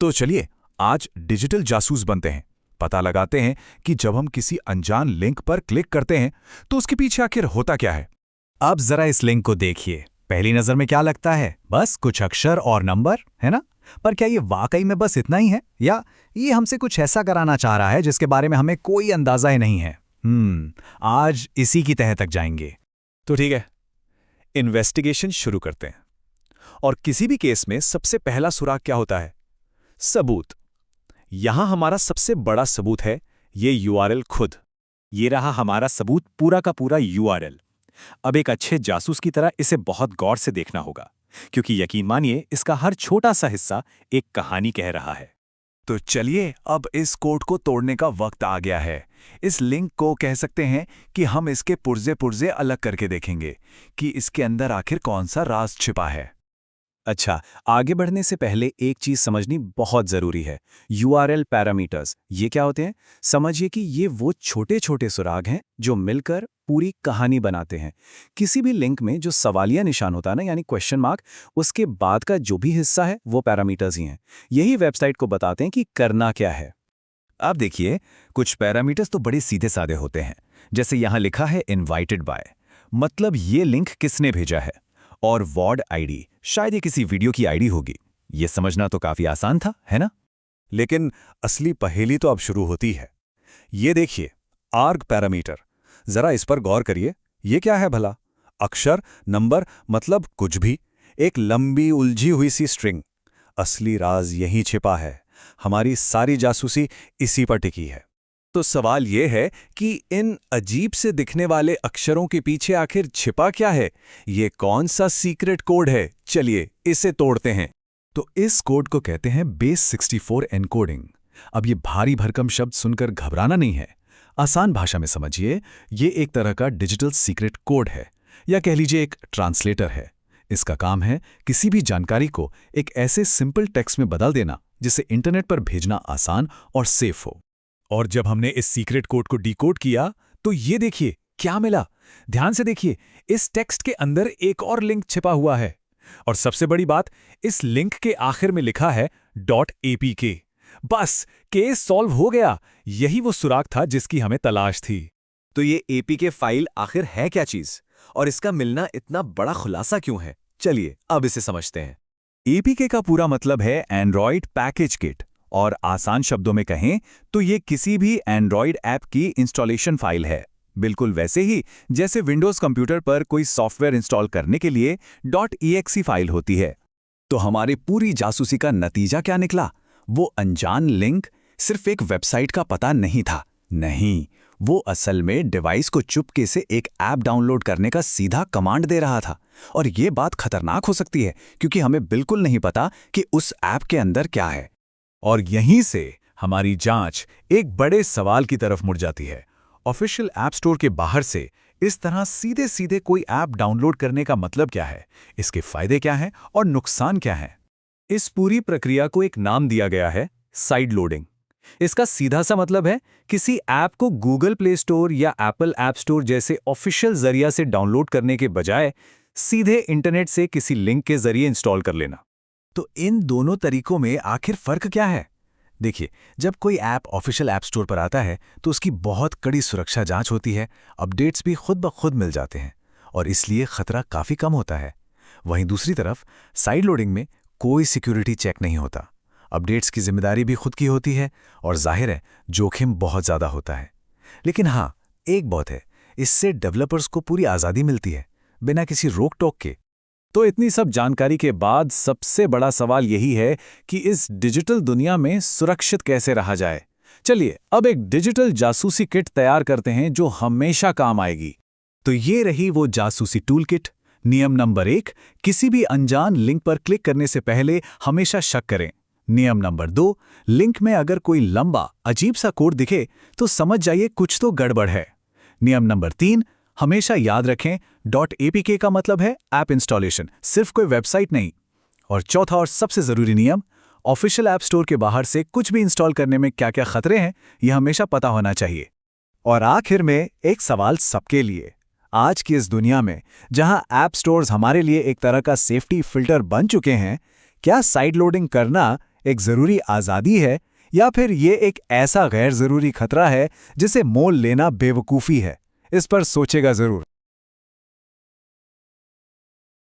तो चलिए आज डिजिटल जासूस बनते हैं। पता लगाते हैं कि जब हम किसी अनजान लिंक पर क्लिक करते हैं तो उसके पीछे आखिर होता क्या है। अब जरा इस लिंक को देखिए। पहली नजर में क्या लगता है? बस कुछ अक्षर और नंबर, है ना? पर क्या ये वाकई में बस इतना ही है, या ये हमसे कुछ ऐसा कराना चाह रहा है जिसके बारे में हमें कोई अंदाजा ही नहीं है? आज इसी की तह तक जाएंगे। तो ठीक है, इन्वेस्टिगेशन शुरू करते हैं। और किसी भी केस में सबसे पहला सुराग क्या होता है? सबूत। यहां हमारा सबसे बड़ा सबूत है ये यूआरएल खुद। ये रहा हमारा सबूत, पूरा का पूरा यूआरएल। अब एक अच्छे जासूस की तरह इसे बहुत गौर से देखना होगा, क्योंकि यकीन मानिए इसका हर छोटा सा हिस्सा एक कहानी कह रहा है। तो चलिए अब इस कोड को तोड़ने का वक्त आ गया है। इस लिंक को कह सकते हैं कि हम इसके पुर्जे पुर्जे अलग करके देखेंगे कि इसके अंदर आखिर कौन सा राज छिपा है। अच्छा, आगे बढ़ने से पहले एक चीज समझनी बहुत जरूरी है। यूआरएल पैरामीटर्स ये क्या होते हैं? समझिए कि ये वो छोटे छोटे सुराग हैं जो मिलकर पूरी कहानी बनाते हैं। किसी भी लिंक में जो सवालिया निशान होता है ना, यानी क्वेश्चन मार्क, उसके बाद का जो भी हिस्सा है वो पैरामीटर्स ही हैं। यही वेबसाइट को बताते हैं कि करना क्या है। अब देखिए, कुछ पैरामीटर्स तो बड़े सीधे साधे होते हैं। जैसे यहां लिखा है इनवाइटेड बाय, मतलब ये लिंक किसने भेजा है। और वॉर्ड आईडी, शायद ये किसी वीडियो की आईडी होगी। ये समझना तो काफी आसान था, है ना? लेकिन असली पहेली तो अब शुरू होती है। ये देखिए, आर्ग पैरामीटर, जरा इस पर गौर करिए। ये क्या है भला? अक्षर, नंबर, मतलब कुछ भी। एक लंबी उलझी हुई सी स्ट्रिंग। असली राज यहीं छिपा है। हमारी सारी जासूसी इसी पर टिकी है। तो सवाल यह है कि इन अजीब से दिखने वाले अक्षरों के पीछे आखिर छिपा क्या है? ये कौन सा सीक्रेट कोड है? चलिए इसे तोड़ते हैं। तो इस कोड को कहते हैं बेस 64 एनकोडिंग। अब ये भारी भरकम शब्द सुनकर घबराना नहीं है। आसान भाषा में समझिए, ये एक तरह का डिजिटल सीक्रेट कोड है, या कह लीजिए एक ट्रांसलेटर है। इसका काम है किसी भी जानकारी को एक ऐसे सिंपल टेक्स्ट में बदल देना जिसे इंटरनेट पर भेजना आसान और सेफ हो। और जब हमने इस सीक्रेट कोड को डिकोड किया तो ये देखिए क्या मिला। ध्यान से देखिए, इस टेक्स्ट के अंदर एक और लिंक छिपा हुआ है। और सबसे बड़ी बात, इस लिंक के आखिर में लिखा है .apk। बस केस सॉल्व हो गया। यही वो सुराग था जिसकी हमें तलाश थी। तो ये APK फाइल आखिर है क्या चीज, और इसका मिलना इतना बड़ा खुलासा क्यों है? चलिए अब इसे समझते हैं। APK का पूरा मतलब है एंड्रॉयड पैकेज किट, और आसान शब्दों में कहें तो ये किसी भी एंड्रॉयड ऐप की इंस्टॉलेशन फाइल है। बिल्कुल वैसे ही जैसे विंडोज कंप्यूटर पर कोई सॉफ्टवेयर इंस्टॉल करने के लिए .exe फाइल होती है। तो हमारी पूरी जासूसी का नतीजा क्या निकला? वो अनजान लिंक सिर्फ एक वेबसाइट का पता नहीं था। नहीं, वो असल में डिवाइस को चुपके से एक ऐप डाउनलोड करने का सीधा कमांड दे रहा था। और ये बात खतरनाक हो सकती है क्योंकि हमें बिल्कुल नहीं पता कि उस ऐप के अंदर क्या है। और यहीं से हमारी जांच एक बड़े सवाल की तरफ मुड़ जाती है। ऑफिशियल ऐप स्टोर के बाहर से इस तरह सीधे सीधे कोई ऐप डाउनलोड करने का मतलब क्या है? इसके फायदे क्या हैं और नुकसान क्या हैं? इस पूरी प्रक्रिया को एक नाम दिया गया है, साइड लोडिंग। इसका सीधा सा मतलब है किसी ऐप को गूगल प्ले स्टोर या एप्पल ऐप स्टोर जैसे ऑफिशियल जरिया से डाउनलोड करने के बजाय सीधे इंटरनेट से किसी लिंक के जरिए इंस्टॉल कर लेना। तो इन दोनों तरीकों में आखिर फर्क क्या है? देखिए, जब कोई ऐप ऑफिशियल ऐप स्टोर पर आता है तो उसकी बहुत कड़ी सुरक्षा जांच होती है। अपडेट्स भी खुद ब खुद मिल जाते हैं और इसलिए खतरा काफी कम होता है। वहीं दूसरी तरफ साइड लोडिंग में कोई सिक्योरिटी चेक नहीं होता। अपडेट्स की जिम्मेदारी भी खुद की होती है और जाहिर है जोखिम बहुत ज्यादा होता है। लेकिन हाँ, एक बात है, इससे डेवलपर्स को पूरी आज़ादी मिलती है, बिना किसी रोक टोक के। तो इतनी सब जानकारी के बाद सबसे बड़ा सवाल यही है कि इस डिजिटल दुनिया में सुरक्षित कैसे रहा जाए। चलिए अब एक डिजिटल जासूसी किट तैयार करते हैं जो हमेशा काम आएगी। तो ये रही वो जासूसी टूल किट। नियम नंबर 1, किसी भी अनजान लिंक पर क्लिक करने से पहले हमेशा शक करें। नियम नंबर 2, लिंक में अगर कोई लंबा अजीब सा कोड दिखे तो समझ जाइए कुछ तो गड़बड़ है। नियम नंबर 3, हमेशा याद रखें .apk का मतलब है ऐप इंस्टॉलेशन, सिर्फ कोई वेबसाइट नहीं। और चौथा और सबसे जरूरी नियम, ऑफिशियल ऐप स्टोर के बाहर से कुछ भी इंस्टॉल करने में क्या क्या खतरे हैं यह हमेशा पता होना चाहिए। और आखिर में एक सवाल सबके लिए, आज की इस दुनिया में जहां ऐप स्टोर्स हमारे लिए एक तरह का सेफ्टी फिल्टर बन चुके हैं, क्या साइड लोडिंग करना एक ज़रूरी आज़ादी है, या फिर ये एक ऐसा गैर ज़रूरी खतरा है जिसे मोल लेना बेवकूफ़ी है? इस पर सोचेगा ज़रूर।